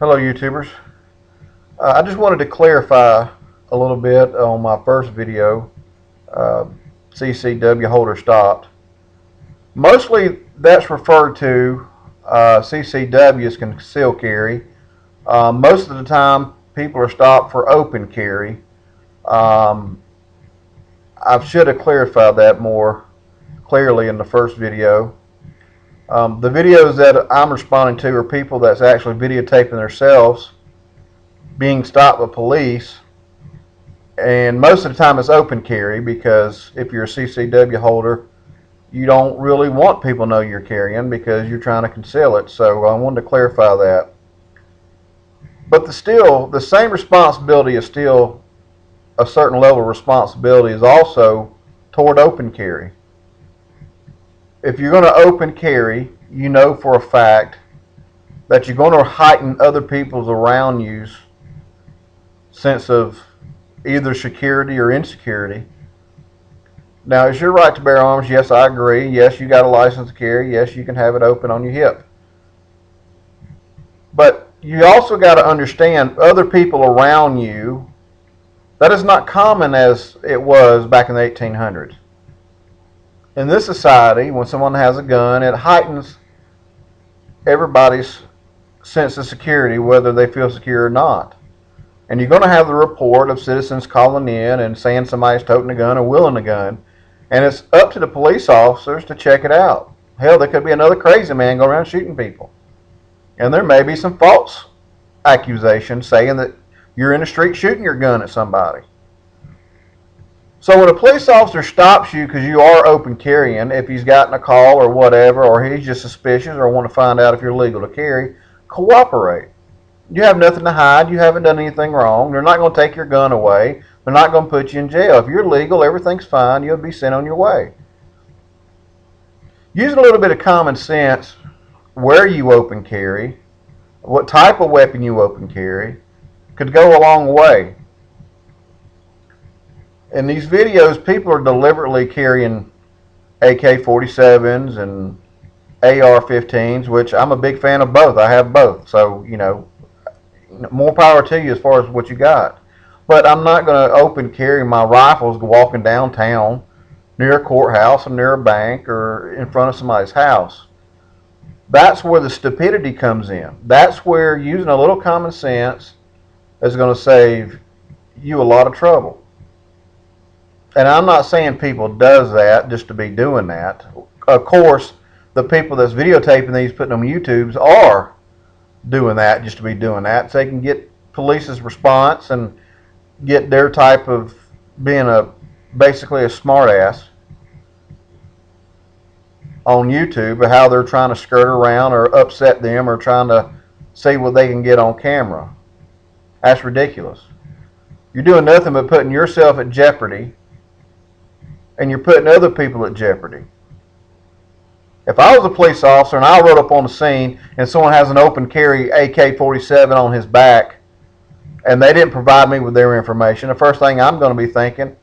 Hello YouTubers. I just wanted to clarify a little bit on my first video, CCW holder stopped. Mostly that's referred to CCW as concealed carry. Most of the time people are stopped for open carry. I should have clarified that more clearly in the first video. The videos that I'm responding to are people that's actually videotaping themselves being stopped by police, and most of the time it's open carry, because if you're a CCW holder you don't really want people to know you're carrying because you're trying to conceal it. So I wanted to clarify that. But the same responsibility is still a certain level of responsibility is also toward open carry. If you're going to open carry, you know for a fact that you're going to heighten other people's around you's sense of either security or insecurity. Now, it's your right to bear arms. Yes, I agree. Yes, you got a license to carry. Yes, you can have it open on your hip. But you also got to understand other people around you. That is not common as it was back in the 1800s. In this society, when someone has a gun, it heightens everybody's sense of security, whether they feel secure or not. And you're going to have the report of citizens calling in and saying somebody's toting a gun or wielding a gun. And it's up to the police officers to check it out. Hell, there could be another crazy man going around shooting people. And there may be some false accusations saying that you're in the street shooting your gun at somebody. So when a police officer stops you because you are open carrying, if he's gotten a call or whatever, or he's just suspicious or want to find out if you're legal to carry, cooperate. You have nothing to hide. You haven't done anything wrong. They're not going to take your gun away. They're not going to put you in jail. If you're legal, everything's fine. You'll be sent on your way. Using a little bit of common sense, where you open carry, what type of weapon you open carry, could go a long way. In these videos, people are deliberately carrying AK-47s and AR-15s, which I'm a big fan of both. I have both. So, more power to you as far as what you got. But I'm not going to open carry my rifles walking downtown near a courthouse or near a bank or in front of somebody's house. That's where the stupidity comes in. That's where using a little common sense is going to save you a lot of trouble. And I'm not saying people does that just to be doing that. Of course, the people that's videotaping these, putting them on YouTubes, are doing that just to be doing that, so they can get police's response and get their type of being basically a smartass on YouTube of how they're trying to skirt around or upset them or trying to see what they can get on camera. That's ridiculous. You're doing nothing but putting yourself at jeopardy, and you're putting other people at jeopardy. If I was a police officer and I rode up on the scene and someone has an open carry AK-47 on his back and they didn't provide me with their information, the first thing I'm going to be thinking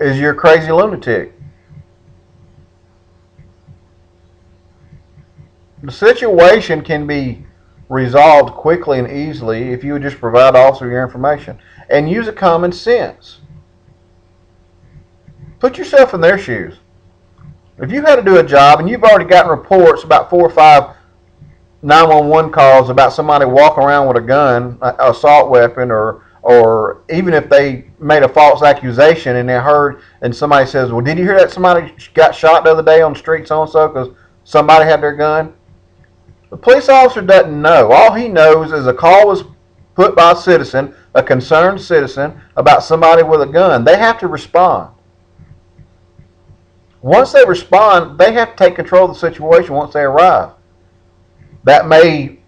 is, you're a crazy lunatic. The situation can be resolved quickly and easily if you would just provide the officer your information and use a common sense. Put yourself in their shoes. If you had to do a job and you've already gotten reports, about 4 or 5 911 calls about somebody walking around with a gun, an assault weapon, or even if they made a false accusation and they heard and somebody says, well, did you hear that somebody got shot the other day on the street so-and-so because somebody had their gun? The police officer doesn't know. All he knows is a call was put by a citizen, a concerned citizen, about somebody with a gun. They have to respond. Once they respond, they have to take control of the situation once they arrive. That may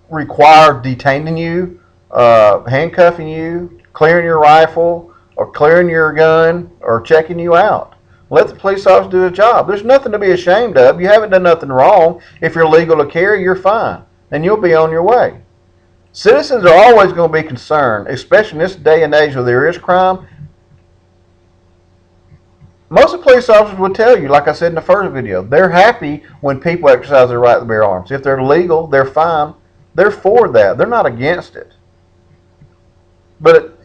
require detaining you, handcuffing you, clearing your rifle, or clearing your gun, or checking you out. Let the police officer do their job. There's nothing to be ashamed of. You haven't done nothing wrong. If you're legal to carry, you're fine, and you'll be on your way. Citizens are always going to be concerned, especially in this day and age where there is crime. Most of the police officers would tell you, like I said in the first video, they're happy when people exercise their right to bear arms. If they're legal, they're fine. They're for that. They're not against it. But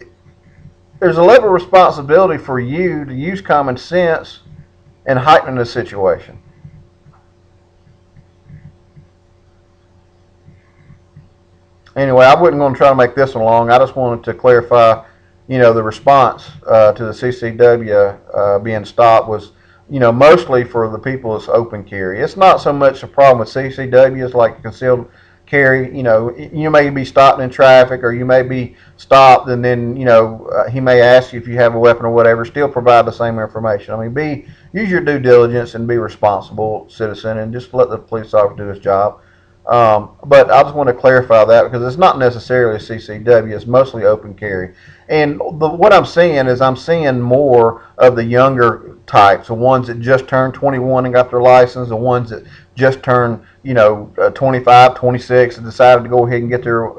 there's a level of responsibility for you to use common sense and heighten the situation. Anyway, I wasn't going to try to make this one long. I just wanted to clarify, the response to the CCW being stopped was, mostly for the people that's open carry. It's not so much a problem with CCWs like concealed carry. You may be stopped in traffic, or you may be stopped, and then he may ask you if you have a weapon or whatever. Still provide the same information. I mean, use your due diligence and be a responsible citizen, and just let the police officer do his job. But I just want to clarify that because it's not necessarily a CCW. It's mostly open carry. And what I'm seeing is I'm seeing more of the younger types, the ones that just turned 21 and got their license, the ones that just turned, 25, 26 and decided to go ahead and get their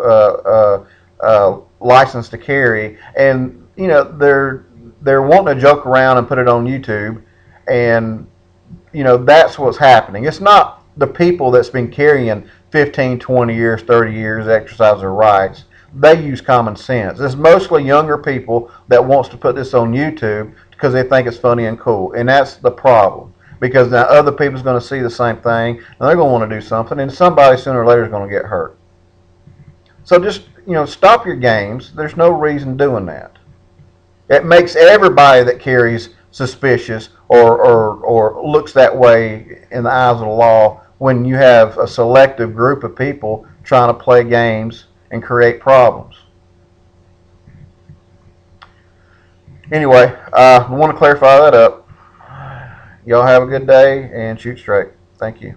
license to carry. And, they're wanting to joke around and put it on YouTube. And, that's what's happening. It's not the people that's been carrying 15, 20 years, 30 years exercise their rights. They use common sense. It's mostly younger people that wants to put this on YouTube because they think it's funny and cool. And that's the problem. Because now other people's going to see the same thing and they're going to want to do something, and somebody sooner or later is going to get hurt. So just, stop your games. There's no reason doing that. It makes everybody that carries suspicious or looks that way in the eyes of the law when you have a selective group of people trying to play games and create problems. Anyway, I want to clarify that up. Y'all have a good day and shoot straight. Thank you.